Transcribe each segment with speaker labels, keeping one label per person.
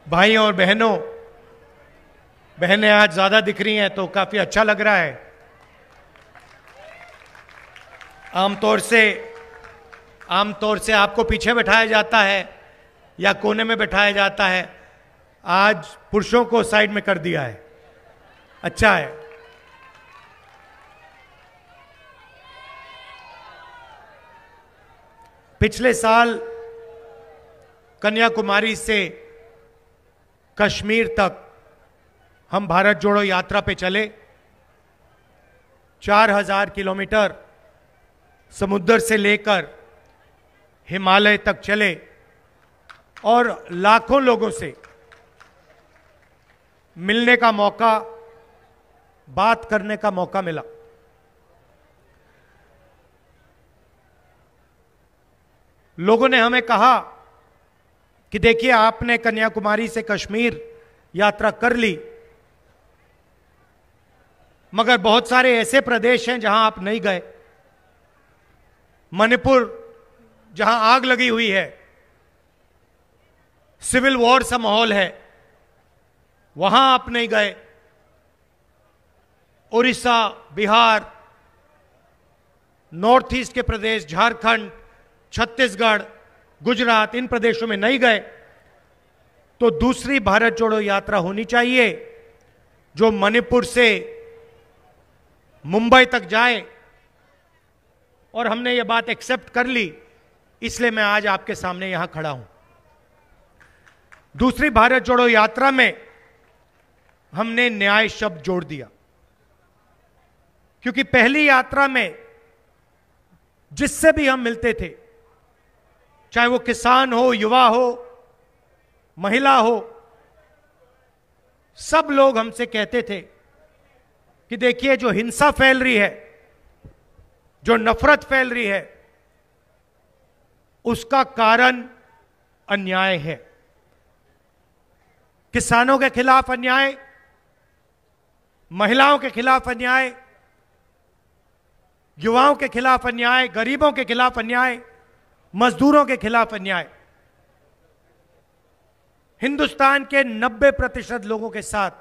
Speaker 1: भाइयों और बहनों, बहनें आज ज्यादा दिख रही हैं तो काफी अच्छा लग रहा है। आमतौर से आपको पीछे बैठाया जाता है या कोने में बैठाया जाता है। आज पुरुषों को साइड में कर दिया है, अच्छा है। पिछले साल कन्याकुमारी से कश्मीर तक हम भारत जोड़ो यात्रा पे चले। 4000 किलोमीटर समुद्र से लेकर हिमालय तक चले और लाखों लोगों से मिलने का मौका, बात करने का मौका मिला। लोगों ने हमें कहा कि देखिए, आपने कन्याकुमारी से कश्मीर यात्रा कर ली, मगर बहुत सारे ऐसे प्रदेश हैं जहां आप नहीं गए। मणिपुर, जहां आग लगी हुई है, सिविल वॉर सा माहौल है, वहां आप नहीं गए। उड़ीसा, बिहार, नॉर्थ ईस्ट के प्रदेश, झारखंड, छत्तीसगढ़, गुजरात, इन प्रदेशों में नहीं गए। तो दूसरी भारत जोड़ो यात्रा होनी चाहिए जो मणिपुर से मुंबई तक जाए, और हमने ये बात एक्सेप्ट कर ली, इसलिए मैं आज आपके सामने यहां खड़ा हूं। दूसरी भारत जोड़ो यात्रा में हमने न्याय शब्द जोड़ दिया, क्योंकि पहली यात्रा में जिससे भी हम मिलते थे, चाहे वो किसान हो, युवा हो, महिला हो, सब लोग हमसे कहते थे कि देखिए, जो हिंसा फैल रही है, जो नफरत फैल रही है, उसका कारण अन्याय है। किसानों के खिलाफ अन्याय, महिलाओं के खिलाफ अन्याय, युवाओं के खिलाफ अन्याय, गरीबों के खिलाफ अन्याय, मजदूरों के खिलाफ अन्याय। हिंदुस्तान के 90% लोगों के साथ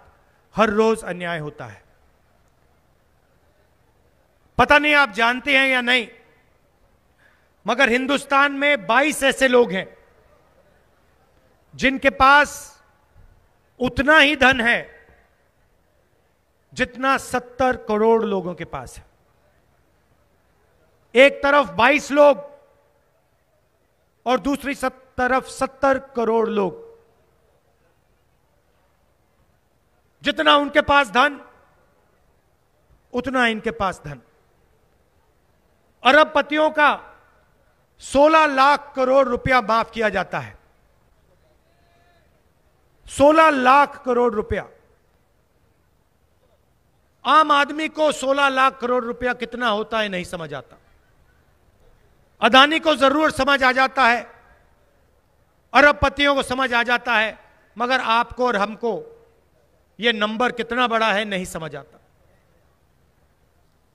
Speaker 1: हर रोज अन्याय होता है। पता नहीं आप जानते हैं या नहीं, मगर हिंदुस्तान में 22 ऐसे लोग हैं जिनके पास उतना ही धन है जितना 70 करोड़ लोगों के पास है। एक तरफ 22 लोग और दूसरी तरफ 70 करोड़ लोग। जितना उनके पास धन, उतना इनके पास धन। अरबपतियों का 16 लाख करोड़ रुपया माफ किया जाता है। 16 लाख करोड़ रुपया। आम आदमी को 16 लाख करोड़ रुपया कितना होता है नहीं समझ आता। अदानी को जरूर समझ आ जाता है, अरबपतियों को समझ आ जाता है, मगर आपको और हमको यह नंबर कितना बड़ा है नहीं समझ आता।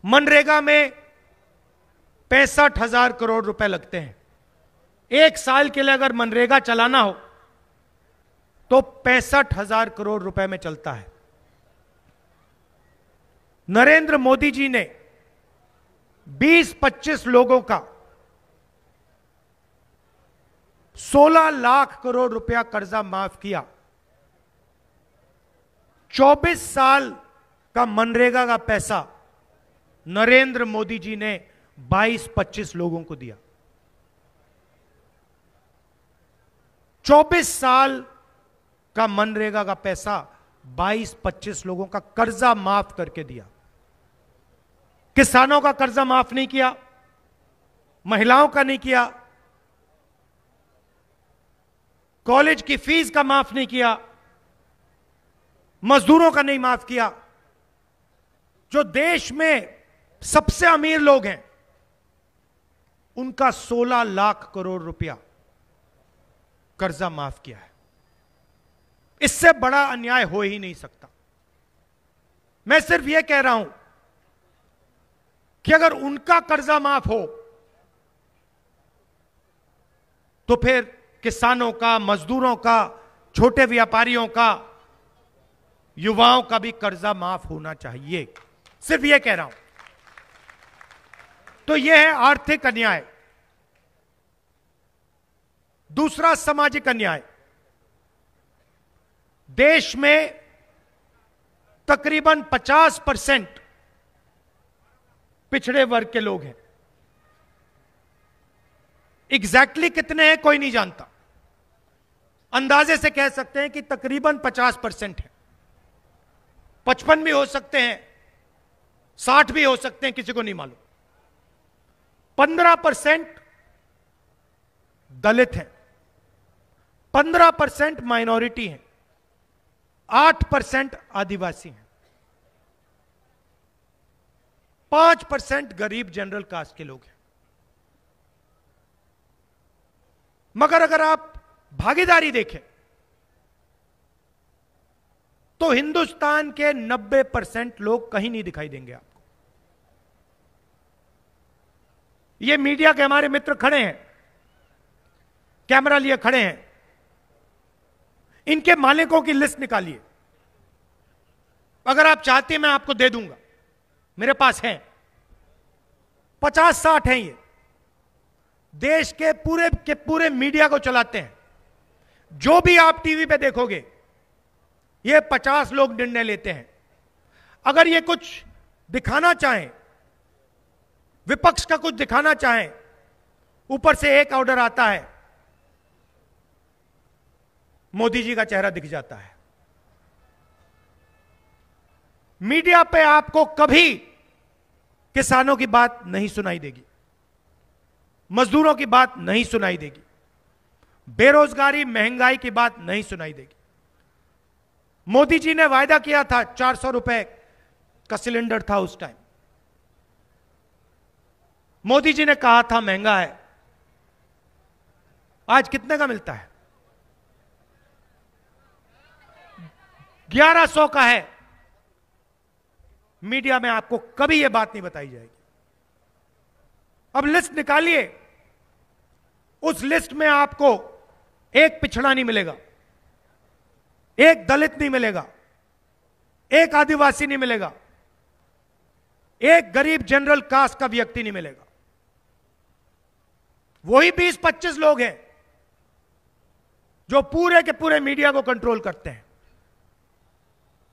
Speaker 1: मनरेगा में 65,000 करोड़ रुपए लगते हैं। एक साल के लिए अगर मनरेगा चलाना हो तो 65,000 करोड़ रुपए में चलता है। नरेंद्र मोदी जी ने 20-25 लोगों का 16 लाख करोड़ रुपया कर्जा माफ किया। 24 साल का मनरेगा का पैसा नरेंद्र मोदी जी ने 22-25 लोगों को दिया। 24 साल का मनरेगा का पैसा 22-25 लोगों का कर्जा माफ करके दिया। किसानों का कर्जा माफ नहीं किया, महिलाओं का नहीं किया, कॉलेज की फीस का माफ नहीं किया, मजदूरों का नहीं माफ किया। जो देश में सबसे अमीर लोग हैं, उनका 16 लाख करोड़ रुपया कर्जा माफ किया है। इससे बड़ा अन्याय हो ही नहीं सकता। मैं सिर्फ यह कह रहा हूं कि अगर उनका कर्जा माफ हो तो फिर किसानों का, मजदूरों का, छोटे व्यापारियों का, युवाओं का भी कर्जा माफ होना चाहिए। सिर्फ यह कह रहा हूं। तो यह है आर्थिक अन्याय। दूसरा सामाजिक अन्याय। देश में तकरीबन 50% पिछड़े वर्ग के लोग हैं। एग्जैक्टली कितने हैं कोई नहीं जानता, अंदाजे से कह सकते हैं कि तकरीबन 50% है। 55 भी हो सकते हैं, 60 भी हो सकते हैं, किसी को नहीं मालूम। 15% दलित हैं, 15% माइनॉरिटी हैं, 8% आदिवासी हैं, 5% गरीब जनरल कास्ट के लोग हैं। मगर अगर आप भागीदारी देखें तो हिंदुस्तान के 90% लोग कहीं नहीं दिखाई देंगे आपको। ये मीडिया के हमारे मित्र खड़े हैं, कैमरा लिए खड़े हैं, इनके मालिकों की लिस्ट निकालिए। अगर आप चाहते हैं मैं आपको दे दूंगा, मेरे पास है, 50-60 हैं। ये देश के पूरे मीडिया को चलाते हैं। जो भी आप टीवी पे देखोगे, ये 50 लोग निर्णय लेते हैं। अगर ये कुछ दिखाना चाहें, विपक्ष का कुछ दिखाना चाहें, ऊपर से एक ऑर्डर आता है, मोदी जी का चेहरा दिख जाता है। मीडिया पे आपको कभी किसानों की बात नहीं सुनाई देगी, मजदूरों की बात नहीं सुनाई देगी, बेरोजगारी महंगाई की बात नहीं सुनाई देगी। मोदी जी ने वायदा किया था, 400 रुपए का सिलेंडर था उस टाइम। मोदी जी ने कहा था महंगा है, आज कितने का मिलता है? 1100 का है। मीडिया में आपको कभी यह बात नहीं बताई जाएगी। अब लिस्ट निकालिए, उस लिस्ट में आपको एक पिछड़ा नहीं मिलेगा, एक दलित नहीं मिलेगा, एक आदिवासी नहीं मिलेगा, एक गरीब जनरल कास्ट का व्यक्ति नहीं मिलेगा। वही 20-25 लोग हैं जो पूरे के पूरे मीडिया को कंट्रोल करते हैं।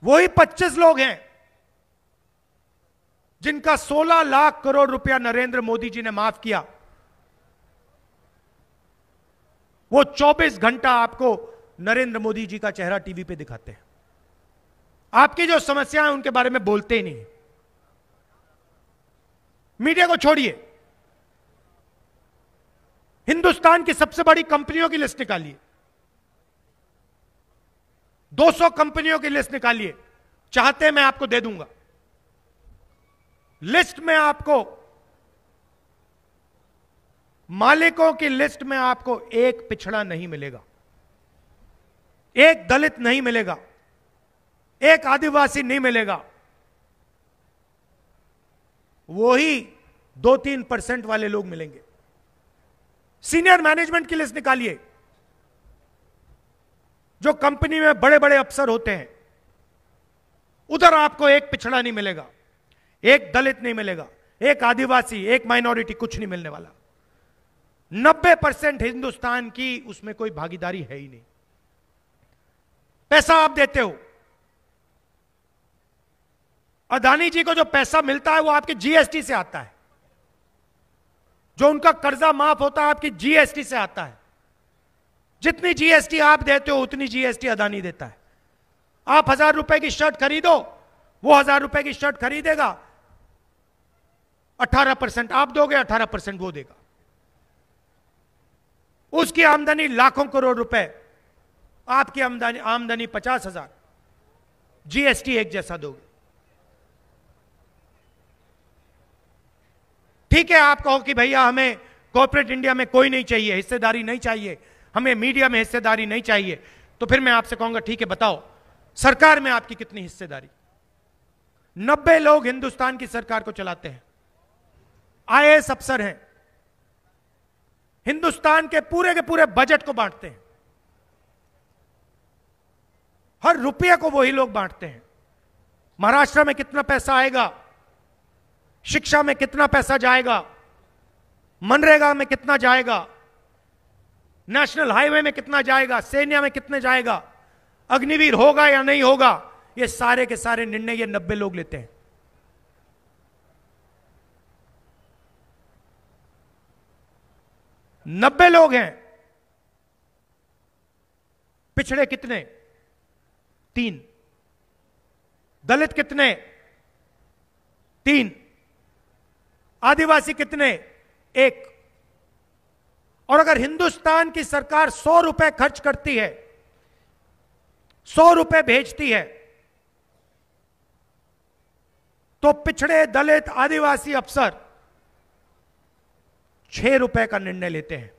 Speaker 1: वही 25 लोग हैं जिनका 16 लाख करोड़ रुपया नरेंद्र मोदी जी ने माफ किया। वो 24 घंटा आपको नरेंद्र मोदी जी का चेहरा टीवी पे दिखाते हैं। आपकी जो समस्या है उनके बारे में बोलते ही नहीं। मीडिया को छोड़िए, हिंदुस्तान की सबसे बड़ी कंपनियों की लिस्ट निकालिए, 200 कंपनियों की लिस्ट निकालिए। चाहते मैं आपको दे दूंगा। लिस्ट में आपको, मालिकों की लिस्ट में आपको एक पिछड़ा नहीं मिलेगा, एक दलित नहीं मिलेगा, एक आदिवासी नहीं मिलेगा। वही 2-3% वाले लोग मिलेंगे। सीनियर मैनेजमेंट की लिस्ट निकालिए, जो कंपनी में बड़े बड़े अफसर होते हैं, उधर आपको एक पिछड़ा नहीं मिलेगा, एक दलित नहीं मिलेगा, एक आदिवासी, एक माइनॉरिटी, कुछ नहीं मिलने वाला। 90% हिंदुस्तान की उसमें कोई भागीदारी है ही नहीं। पैसा आप देते हो, अदानी जी को जो पैसा मिलता है वो आपके जीएसटी से आता है। जो उनका कर्जा माफ होता है आपकी जीएसटी से आता है। जितनी जीएसटी आप देते हो उतनी जीएसटी अदानी देता है। आप 1000 रुपए की शर्ट खरीदो, वो 1000 रुपए की शर्ट खरीदेगा, 18% आप दोगे, 18% वो देगा। उसकी आमदनी लाखों करोड़ रुपए, आपकी आमदनी 50,000, जीएसटी एक जैसा दोगे। ठीक है, आप कहो कि भैया हमें कॉर्पोरेट इंडिया में कोई नहीं चाहिए, हिस्सेदारी नहीं चाहिए, हमें मीडिया में हिस्सेदारी नहीं चाहिए, तो फिर मैं आपसे कहूंगा ठीक है, बताओ सरकार में आपकी कितनी हिस्सेदारी? 90 लोग हिंदुस्तान की सरकार को चलाते हैं, आईएएस अफसर हैं, हिंदुस्तान के पूरे बजट को बांटते हैं। हर रुपये को वही लोग बांटते हैं। महाराष्ट्र में कितना पैसा आएगा, शिक्षा में कितना पैसा जाएगा, मनरेगा में कितना जाएगा, नेशनल हाईवे में कितना जाएगा, सैन्य में कितने जाएगा, अग्निवीर होगा या नहीं होगा, ये सारे के सारे निर्णय ये 90 लोग लेते हैं। नब्बे लोग हैं। पिछड़े कितने? 3। दलित कितने? 3। आदिवासी कितने? 1। और अगर हिंदुस्तान की सरकार 100 रुपए खर्च करती है, 100 रुपए भेजती है, तो पिछड़े, दलित, आदिवासी अफसर 6 रुपए का निर्णय लेते हैं।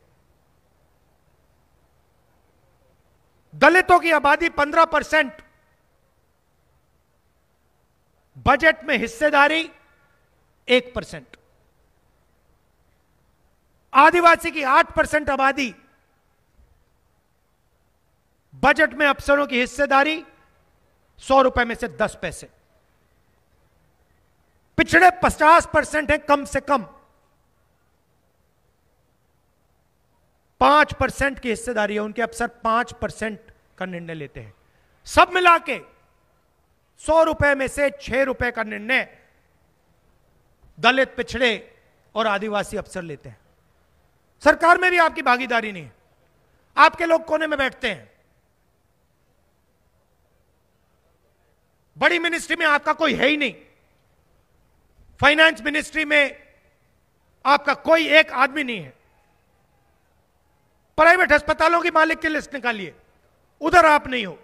Speaker 1: दलितों की आबादी 15%, बजट में हिस्सेदारी 1%। आदिवासी की 8% आबादी, बजट में अफसरों की हिस्सेदारी 100 रुपए में से 10 पैसे। पिछड़े 50% है कम से कम, 5% की हिस्सेदारी है उनके, अफसर 5% का निर्णय लेते हैं। सब मिला के 100 रुपए में से 6 रुपए का निर्णय दलित, पिछड़े और आदिवासी अफसर लेते हैं। सरकार में भी आपकी भागीदारी नहीं है। आपके लोग कोने में बैठते हैं। बड़ी मिनिस्ट्री में आपका कोई है ही नहीं। फाइनेंस मिनिस्ट्री में आपका कोई एक आदमी नहीं है। प्राइवेट अस्पतालों की मालिक की लिस्ट निकालिए, उधर आप नहीं हो।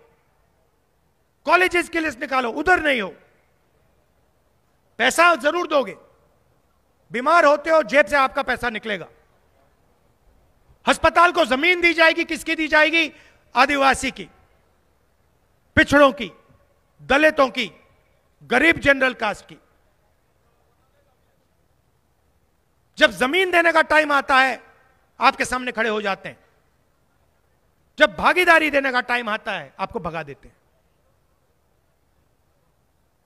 Speaker 1: कॉलेजेस की लिस्ट निकालो, उधर नहीं हो। पैसा जरूर दोगे, बीमार होते हो जेब से आपका पैसा निकलेगा। अस्पताल को जमीन दी जाएगी, किसकी दी जाएगी? आदिवासी की, पिछड़ों की, दलितों की, गरीब जनरल कास्ट की। जब जमीन देने का टाइम आता है आपके सामने खड़े हो जाते हैं, जब भागीदारी देने का टाइम आता है आपको भगा देते हैं।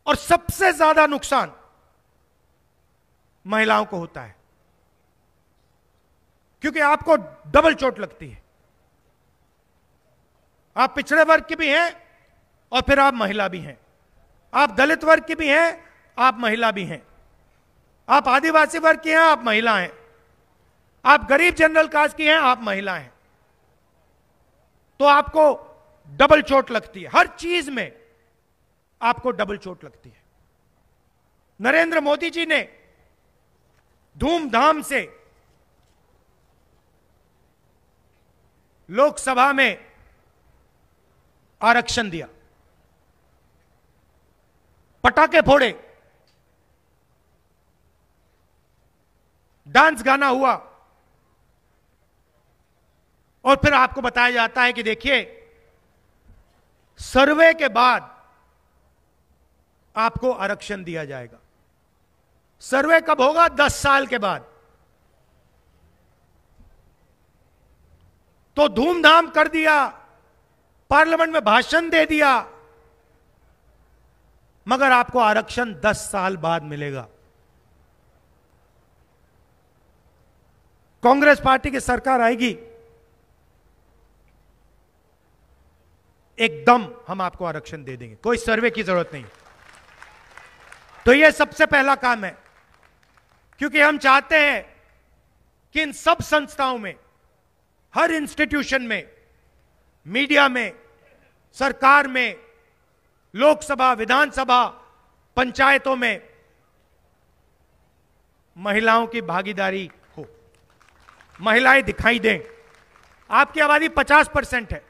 Speaker 1: और सबसे ज्यादा नुकसान महिलाओं को होता है, क्योंकि आपको डबल चोट लगती है। आप पिछड़े वर्ग की भी हैं और फिर आप महिला भी हैं। आप दलित वर्ग की भी हैं, आप महिला भी हैं। आप आदिवासी वर्ग की हैं, आप महिला हैं। आप गरीब जनरल कास्ट की हैं, आप महिला हैं। तो आपको डबल चोट लगती है, हर चीज में आपको डबल चोट लगती है। नरेंद्र मोदी जी ने धूमधाम से लोकसभा में आरक्षण दिया, पटाखे फोड़े, डांस गाना हुआ, और फिर आपको बताया जाता है कि देखिए सर्वे के बाद आपको आरक्षण दिया जाएगा। सर्वे कब होगा? 10 साल के बाद। तो धूमधाम कर दिया, पार्लियामेंट में भाषण दे दिया, मगर आपको आरक्षण 10 साल बाद मिलेगा। कांग्रेस पार्टी की सरकार आएगी, एकदम हम आपको आरक्षण दे देंगे, कोई सर्वे की जरूरत नहीं। तो यह सबसे पहला काम है, क्योंकि हम चाहते हैं कि इन सब संस्थाओं में, हर इंस्टीट्यूशन में, मीडिया में, सरकार में, लोकसभा, विधानसभा, पंचायतों में महिलाओं की भागीदारी हो, महिलाएं दिखाई दें। आपकी आबादी 50% है।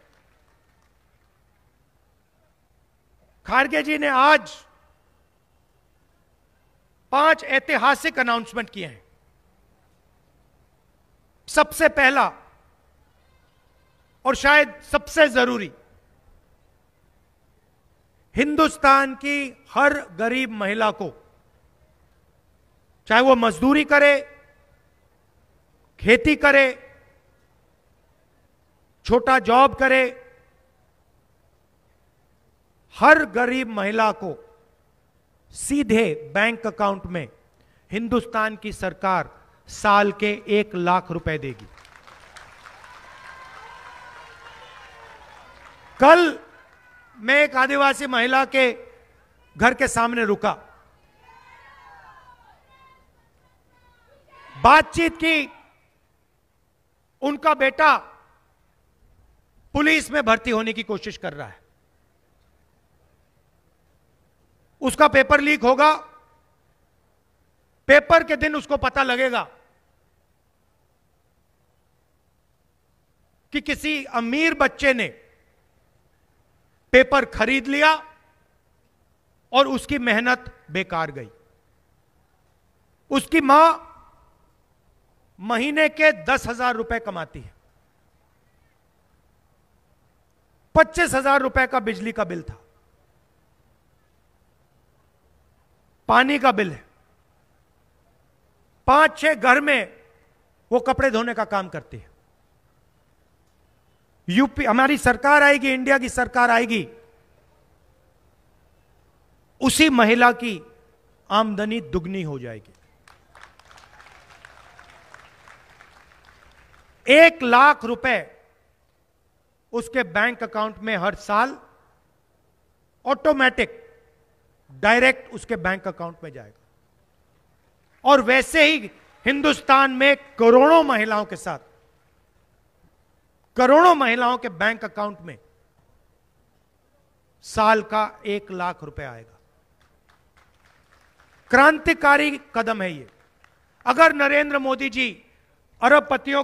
Speaker 1: खारगे जी ने आज 5 ऐतिहासिक अनाउंसमेंट किए हैं। सबसे पहला और शायद सबसे जरूरी, हिंदुस्तान की हर गरीब महिला को, चाहे वो मजदूरी करे, खेती करे, छोटा जॉब करे, हर गरीब महिला को सीधे बैंक अकाउंट में हिंदुस्तान की सरकार साल के 1 लाख रुपए देगी। कल मैं एक आदिवासी महिला के घर के सामने रुका, बातचीत की। उनका बेटा पुलिस में भर्ती होने की कोशिश कर रहा है, उसका पेपर लीक होगा, पेपर के दिन उसको पता लगेगा कि किसी अमीर बच्चे ने पेपर खरीद लिया और उसकी मेहनत बेकार गई। उसकी मां महीने के 10,000 रुपए कमाती है, 25,000 रुपए का बिजली का बिल था, पानी का बिल है, 5-6 घर में वो कपड़े धोने का काम करती है। यूपी हमारी सरकार आएगी, इंडिया की सरकार आएगी, उसी महिला की आमदनी दुगनी हो जाएगी। 1 लाख रुपए उसके बैंक अकाउंट में हर साल ऑटोमेटिक डायरेक्ट उसके बैंक अकाउंट में जाएगा। और वैसे ही हिंदुस्तान में करोड़ों महिलाओं के साथ, करोड़ों महिलाओं के बैंक अकाउंट में साल का 1 लाख रुपए आएगा। क्रांतिकारी कदम है ये। अगर नरेंद्र मोदी जी अरबपतियों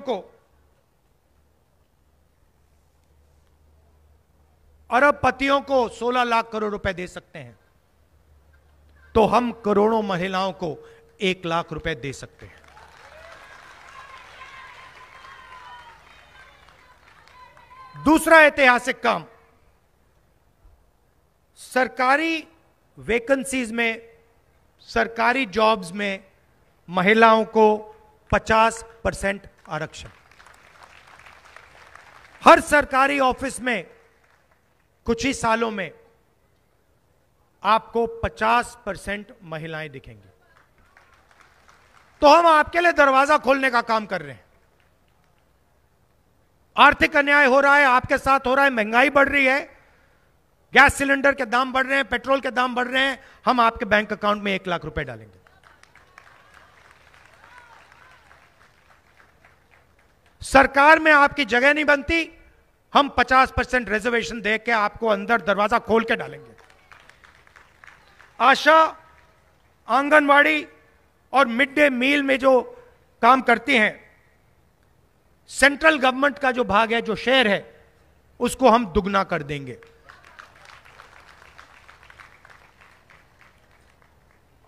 Speaker 1: को 16 लाख करोड़ रुपए दे सकते हैं, तो हम करोड़ों महिलाओं को 1 लाख रुपए दे सकते हैं। दूसरा ऐतिहासिक काम, सरकारी वैकेंसीज में, सरकारी जॉब्स में महिलाओं को 50% आरक्षण। हर सरकारी ऑफिस में कुछ ही सालों में आपको 50% महिलाएं दिखेंगी। तो हम आपके लिए दरवाजा खोलने का काम कर रहे हैं। आर्थिक अन्याय हो रहा है, आपके साथ हो रहा है, महंगाई बढ़ रही है, गैस सिलेंडर के दाम बढ़ रहे हैं, पेट्रोल के दाम बढ़ रहे हैं, हम आपके बैंक अकाउंट में 1 लाख रुपए डालेंगे। सरकार में आपकी जगह नहीं बनती, हम 50% रिजर्वेशन दे के आपको अंदर दरवाजा खोल के डालेंगे। आशा, आंगनवाड़ी और मिड डे मील में जो काम करती हैं, सेंट्रल गवर्नमेंट का जो भाग है, जो शेयर है, उसको हम दुगना कर देंगे।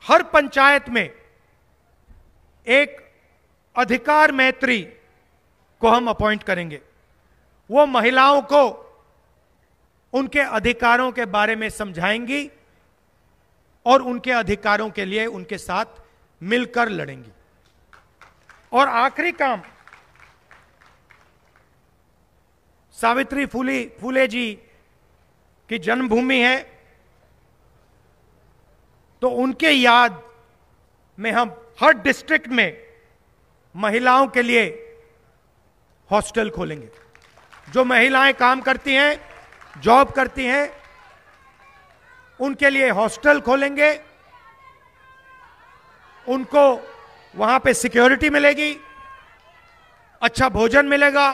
Speaker 1: हर पंचायत में एक अधिकार मैत्री को हम अपॉइंट करेंगे। वो महिलाओं को उनके अधिकारों के बारे में समझाएंगी और उनके अधिकारों के लिए उनके साथ मिलकर लड़ेंगी। और आखिरी काम, सावित्री फुले जी की जन्मभूमि है, तो उनके याद में हम हर डिस्ट्रिक्ट में महिलाओं के लिए हॉस्टल खोलेंगे। जो महिलाएं काम करती हैं, जॉब करती हैं, उनके लिए हॉस्टल खोलेंगे। उनको वहां पे सिक्योरिटी मिलेगी, अच्छा भोजन मिलेगा।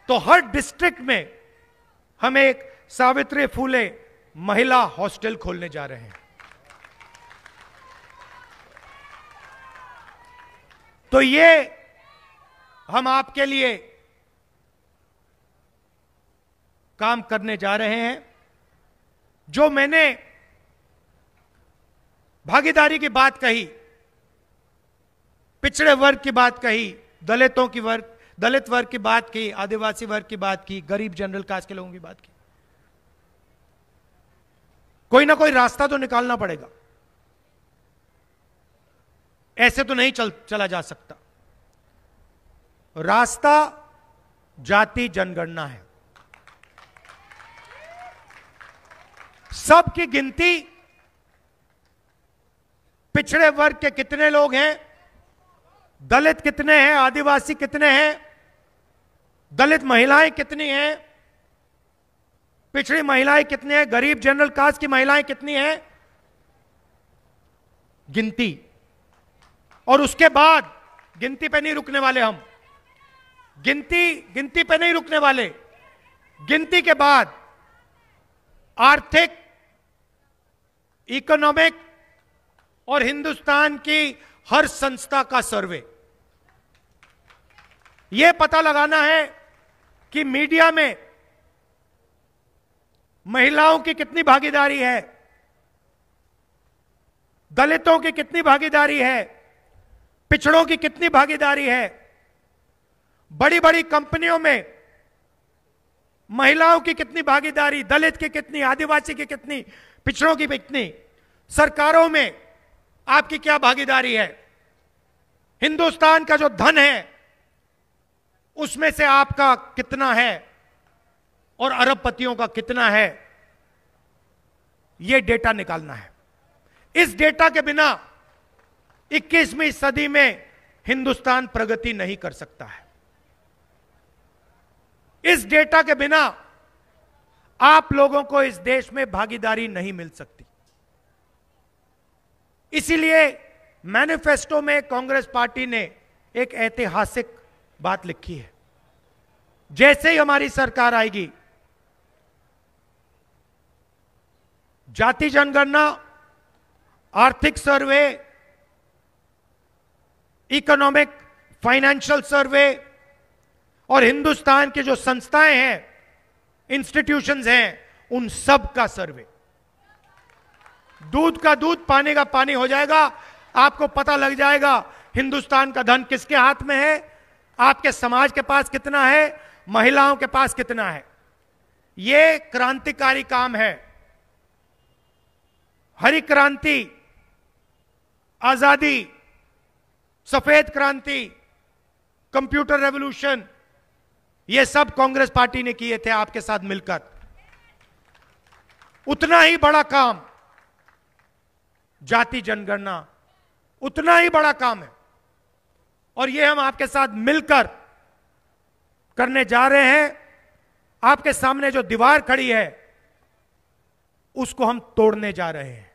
Speaker 1: तो हर डिस्ट्रिक्ट में हम एक सावित्री फुले महिला हॉस्टल खोलने जा रहे हैं। तो ये हम आपके लिए काम करने जा रहे हैं। जो मैंने भागीदारी की बात कही, पिछड़े वर्ग की बात कही, दलित वर्ग की बात की, आदिवासी वर्ग की बात की, गरीब जनरल कास्ट के लोगों की बात की, कोई ना कोई रास्ता तो निकालना पड़ेगा। ऐसे तो नहीं चला जा सकता। रास्ता जाति जनगणना है। सबकी गिनती, पिछड़े वर्ग के कितने लोग हैं, दलित कितने हैं, आदिवासी कितने हैं, दलित महिलाएं कितनी हैं, पिछड़ी महिलाएं कितनी हैं, गरीब जनरल कास्ट की महिलाएं कितनी हैं, गिनती। और उसके बाद गिनती पे नहीं रुकने वाले हम, गिनती पे नहीं रुकने वाले। गिनती के बाद आर्थिक, इकोनॉमिक और हिंदुस्तान की हर संस्था का सर्वे। यह पता लगाना है कि मीडिया में महिलाओं की कितनी भागीदारी है, दलितों की कितनी भागीदारी है, पिछड़ों की कितनी भागीदारी है, बड़ी बड़ी कंपनियों में महिलाओं की कितनी भागीदारी, दलित की कितनी, आदिवासी की कितनी, पिछड़ों की कितनी, सरकारों में आपकी क्या भागीदारी है, हिंदुस्तान का जो धन है उसमें से आपका कितना है और अरबपतियों का कितना है, यह डेटा निकालना है। इस डेटा के बिना 21वीं सदी में हिंदुस्तान प्रगति नहीं कर सकता है। इस डेटा के बिना आप लोगों को इस देश में भागीदारी नहीं मिल सकती। इसीलिए मैनिफेस्टो में कांग्रेस पार्टी ने एक ऐतिहासिक बात लिखी है। जैसे ही हमारी सरकार आएगी, जाति जनगणना, आर्थिक सर्वे, इकोनॉमिक फाइनेंशियल सर्वे और हिंदुस्तान की जो संस्थाएं हैं, इंस्टीट्यूशंस हैं, उन सब का सर्वे। दूध का दूध, पानी का पानी हो जाएगा। आपको पता लग जाएगा हिंदुस्तान का धन किसके हाथ में है, आपके समाज के पास कितना है, महिलाओं के पास कितना है। यह क्रांतिकारी काम है। हरी क्रांति, आजादी, सफेद क्रांति, कंप्यूटर रेवोल्यूशन, ये सब कांग्रेस पार्टी ने किए थे आपके साथ मिलकर। उतना ही बड़ा काम जाति जनगणना, उतना ही बड़ा काम है, और ये हम आपके साथ मिलकर करने जा रहे हैं। आपके सामने जो दीवार खड़ी है उसको हम तोड़ने जा रहे हैं।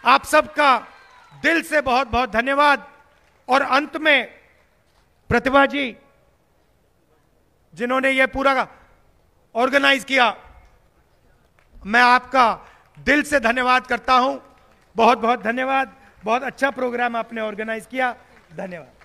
Speaker 1: आप सबका दिल से बहुत बहुत धन्यवाद। और अंत में प्रतिभा जी, जिन्होंने ये पूरा ऑर्गेनाइज किया, मैं आपका दिल से धन्यवाद करता हूं। बहुत बहुत धन्यवाद। बहुत अच्छा प्रोग्राम आपने ऑर्गेनाइज किया। धन्यवाद।